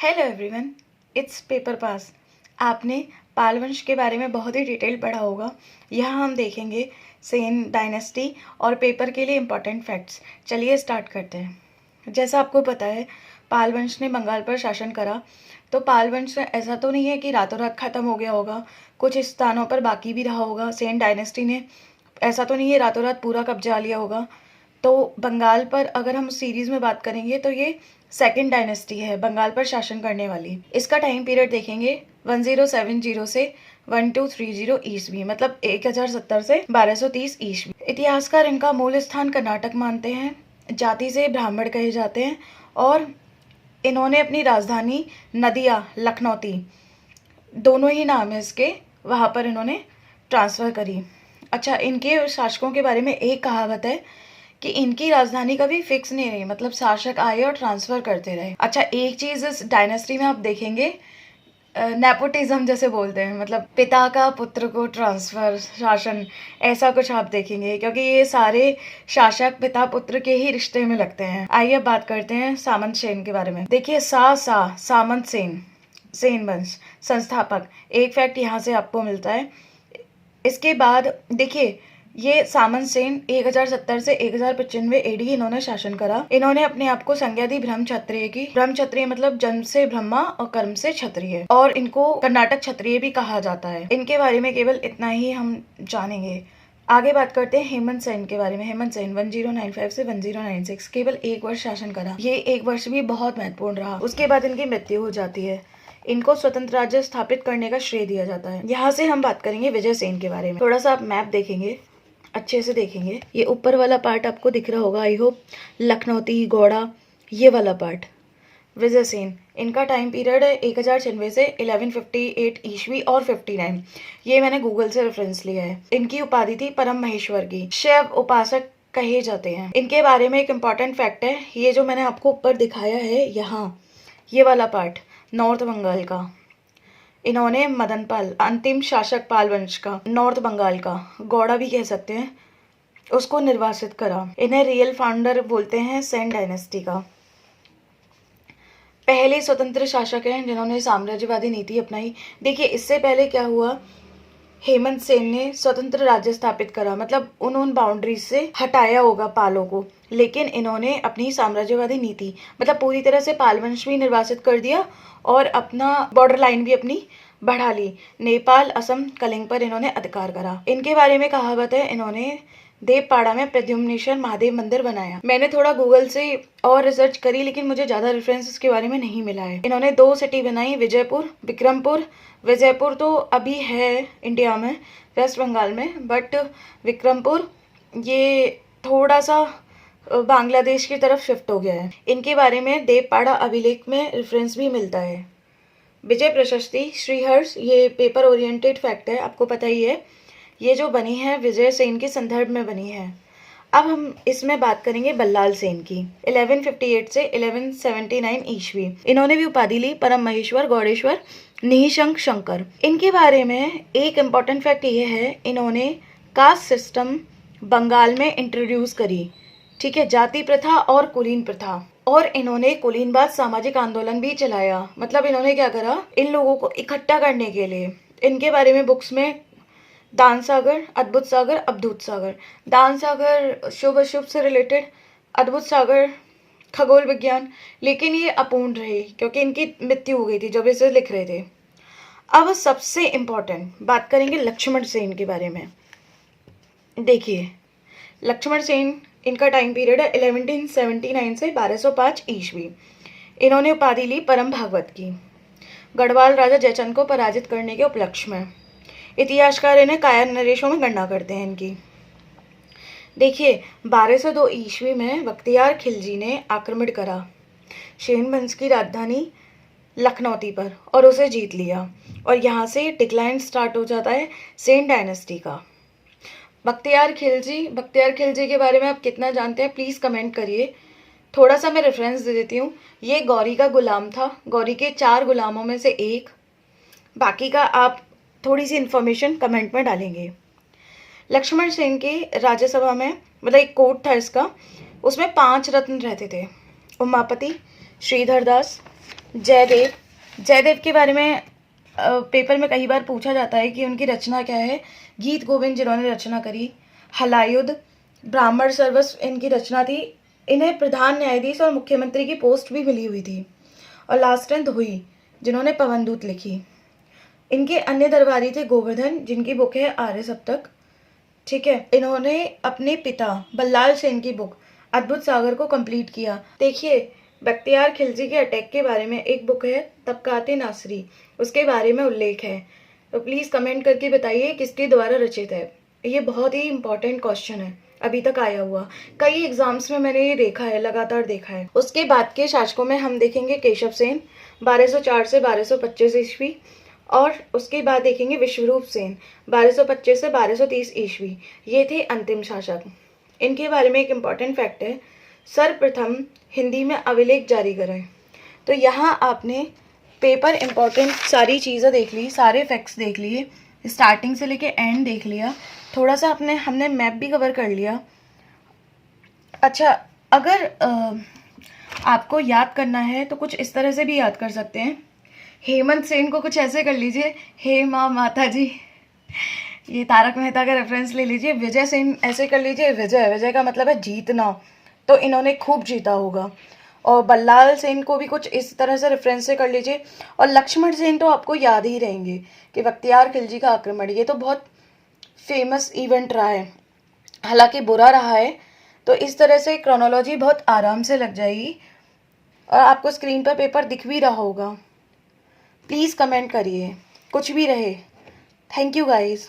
Hello everyone, it's paper pass. आपने पाल वंश के बारे में बहुत ही डिटेल पढ़ा होगा। यहाँ हम देखेंगे सेन डायनेस्टी और पेपर के लिए इम्पोर्टेंट फैक्ट्स। चलिए स्टार्ट करते हैं। जैसा आपको पता है, पाल वंश ने बंगाल पर शासन करा। तो पाल वंश ऐसा तो नहीं है कि रातों रात ख़त्म हो गया होगा, कुछ स्थानों पर बाकी भी रहा होगा। सेन डायनेस्टी ने ऐसा तो नहीं है रातों रात पूरा कब्जा लिया होगा। तो बंगाल पर अगर हम सीरीज़ में बात करेंगे तो ये सेकंड डायनेस्टी है बंगाल पर शासन करने वाली। इसका टाइम पीरियड देखेंगे 1070 से 1230 ईस्वी, मतलब 1070 से 1230 ईस्वी। इतिहासकार इनका मूल स्थान कर्नाटक मानते हैं। जाति से ब्राह्मण कहे जाते हैं और इन्होंने अपनी राजधानी नदिया लखनौती, दोनों ही नाम है इसके, वहाँ पर इन्होंने ट्रांसफ़र करी। अच्छा, इनके शासकों के बारे में एक कहावत है कि इनकी राजधानी कभी फिक्स नहीं रही, मतलब शासक आए और ट्रांसफ़र करते रहे। अच्छा, एक चीज़ इस डायनेस्टी में आप देखेंगे, नेपोटिज्म जैसे बोलते हैं, मतलब पिता का पुत्र को ट्रांसफ़र शासन, ऐसा कुछ आप देखेंगे, क्योंकि ये सारे शासक पिता पुत्र के ही रिश्ते में लगते हैं। आइए अब बात करते हैं सामंत सेन के बारे में। देखिए, सामंत सेन, सेन वंश संस्थापक, एक फैक्ट यहाँ से आपको मिलता है। इसके बाद देखिए, ये सामंत सेन 1070 से 1095 एडी इन्होंने शासन करा। इन्होंने अपने आप को संज्ञा दी ब्रह्म क्षत्रिय की। ब्रह्म क्षत्रिय मतलब जन्म से ब्रह्मा और कर्म से क्षत्रिय, और इनको कर्नाटक क्षत्रिय भी कहा जाता है। इनके बारे में केवल इतना ही हम जानेंगे। आगे बात करते हैं हेमंत सेन के बारे में। हेमंत सेन 1095 से 1096 केवल एक वर्ष शासन करा। ये एक वर्ष भी बहुत महत्वपूर्ण रहा। उसके बाद इनकी मृत्यु हो जाती है। इनको स्वतंत्र राज्य स्थापित करने का श्रेय दिया जाता है। यहाँ से हम बात करेंगे विजय सेन के बारे में। थोड़ा सा आप मैप देखेंगे, अच्छे से देखेंगे। ये ऊपर वाला पार्ट आपको दिख रहा होगा, आई होप, लखनौती, गौड़ा, ये वाला पार्ट विजय सेन। इनका टाइम पीरियड है 1096 से 1158 ईस्वी और 59। ये मैंने गूगल से रेफरेंस लिया है। इनकी उपाधि थी परम महेश्वर की, शिव उपासक कहे जाते हैं। इनके बारे में एक इम्पॉर्टेंट फैक्ट है, ये जो मैंने आपको ऊपर दिखाया है, यहाँ ये वाला पार्ट नॉर्थ बंगाल का, इन्होंने मदनपाल, अंतिम शासक पाल वंश का, नॉर्थ बंगाल का, गौड़ा भी कह सकते हैं, उसको निर्वासित करा। इन्हें रियल फाउंडर बोलते हैं सेन डायनेस्टी का। पहले स्वतंत्र शासक हैं जिन्होंने साम्राज्यवादी नीति अपनाई। देखिए, इससे पहले क्या हुआ, हेमंत सेन ने स्वतंत्र राज्य स्थापित करा, मतलब उन बाउंड्रीज से हटाया होगा पालों को, लेकिन इन्होंने अपनी साम्राज्यवादी नीति, मतलब पूरी तरह से पाल वंश भी निर्वासित कर दिया और अपना बॉर्डर लाइन भी अपनी बढ़ा ली। नेपाल, असम, कलिंग पर इन्होंने अधिकार करा। इनके बारे में कहावत है, इन्होंने देवपाड़ा में प्रद्युम्नेश्वर महादेव मंदिर बनाया। मैंने थोड़ा गूगल से और रिसर्च करी, लेकिन मुझे ज़्यादा रेफरेंस इसके बारे में नहीं मिला है। इन्होंने 2 सिटी बनाई, विजयपुर, विक्रमपुर। विजयपुर तो अभी है इंडिया में, वेस्ट बंगाल में, बट विक्रमपुर ये थोड़ा सा बांग्लादेश की तरफ शिफ्ट हो गया है। इनके बारे में देवपाड़ा अभिलेख में रेफरेंस भी मिलता है। विजय प्रशस्ति श्रीहर्ष, ये पेपर ओरिएंटेड फैक्ट है, आपको पता ही है। ये जो बनी है विजय सेन के संदर्भ में बनी है। अब हम इसमें बात करेंगे बल्लाल सेन की। 1158 से 1179 ईस्वी। इन्होंने भी उपाधि ली परम महेश्वर, गौड़ेश्वर, निःशंक शंकर। इनके बारे में एक इम्पॉर्टेंट फैक्ट ये है, इन्होंने कास्ट सिस्टम बंगाल में इंट्रोड्यूस करी, ठीक है, जाति प्रथा और कुलीन प्रथा। और इन्होंने कुलीनवाद सामाजिक आंदोलन भी चलाया। मतलब इन्होंने क्या करा, इन लोगों को इकट्ठा करने के लिए। इनके बारे में बुक्स में दान सागर, अद्भुत सागर, अवधूत सागर। दान सागर शुभ अशुभ से रिलेटेड, अद्भुत सागर खगोल विज्ञान, लेकिन ये अपूर्ण रही क्योंकि इनकी मृत्यु हो गई थी जब इसे लिख रहे थे। अब सबसे इम्पोर्टेंट बात करेंगे लक्ष्मण सेन के बारे में। देखिए, लक्ष्मण सेन, इनका टाइम पीरियड है 1179 से 1205 ईस्वी। इन्होंने उपाधि ली परम भागवत की, गढ़वाल राजा जयचंद को पराजित करने के उपलक्ष्य में। इतिहासकार इन्हें काया नरेशों में गणना करते हैं इनकी। देखिए, 1202 ईस्वी में बख्तियार खिलजी ने आक्रमण करा सेन वंश की राजधानी लखनौती पर और उसे जीत लिया, और यहाँ से डिक्लाइन स्टार्ट हो जाता है सेन डायनेस्टी का। बख्तियार खिलजी के बारे में आप कितना जानते हैं, प्लीज़ कमेंट करिए। थोड़ा सा मैं रेफरेंस दे देती हूँ। ये गौरी का गुलाम था, गौरी के 4 गुलामों में से एक। बाकी का आप थोड़ी सी इन्फॉर्मेशन कमेंट में डालेंगे। लक्ष्मण सेन के राज्यसभा में, मतलब एक कोर्ट था इसका, उसमें 5 रत्न रहते थे, उमापति, श्रीधर दास, जयदेव के बारे में पेपर में कई बार पूछा जाता है कि उनकी रचना क्या है। गीत गोविंद जिन्होंने रचना करी। हलायुद्ध, ब्राह्मण सर्वस्व इनकी रचना थी। इन्हें प्रधान न्यायाधीश और मुख्यमंत्री की पोस्ट भी मिली हुई थी। और लास्ट हैं धोई, जिन्होंने पवनदूत लिखी। इनके अन्य दरबारी थे गोवर्धन, जिनकी बुक है आर्य सप्तक। ठीक है, इन्होंने अपने पिता बल्लाल सेन की बुक अद्भुत सागर को कंप्लीट किया। देखिए, बख्तियार खिलजी के अटैक के बारे में एक बुक है तबकाते नासरी, उसके बारे में उल्लेख है। तो प्लीज़ कमेंट करके बताइए किसके द्वारा रचित है। ये बहुत ही इंपॉर्टेंट क्वेश्चन है, अभी तक आया हुआ। कई एग्जाम्स में मैंने ये देखा है, लगातार देखा है। उसके बाद के शासकों में हम देखेंगे केशव सेन 1204 से 1225 ईस्वी, और उसके बाद देखेंगे विश्वरूप सेन 1225 से 1230 ईस्वी। ये थे अंतिम शासक। इनके बारे में एक इम्पॉर्टेंट फैक्ट है, सर्वप्रथम हिंदी में अभिलेख जारी करें। तो यहाँ आपने पेपर इम्पॉर्टेंट सारी चीज़ें देख ली, सारे फैक्ट्स देख लिए, स्टार्टिंग से लेके एंड देख लिया। थोड़ा सा हमने मैप भी कवर कर लिया। अच्छा, अगर आपको याद करना है तो कुछ इस तरह से भी याद कर सकते हैं। हेमंत सेन को कुछ ऐसे कर लीजिए, हे माँ माता जी, ये तारक मेहता का रेफरेंस ले लीजिए। विजय सेन ऐसे कर लीजिए, विजय का मतलब है जीतना, तो इन्होंने खूब जीता होगा। और बल्लाल सेन को भी कुछ इस तरह से रेफरेंस से कर लीजिए। और लक्ष्मण सेन तो आपको याद ही रहेंगे कि बख्तियार खिलजी का आक्रमण, ये तो बहुत फेमस इवेंट रहा है, हालांकि बुरा रहा है। तो इस तरह से क्रोनोलॉजी बहुत आराम से लग जाएगी और आपको स्क्रीन पर पेपर दिख भी रहा होगा। प्लीज़ कमेंट करिए, कुछ भी रहे। Thank you guys.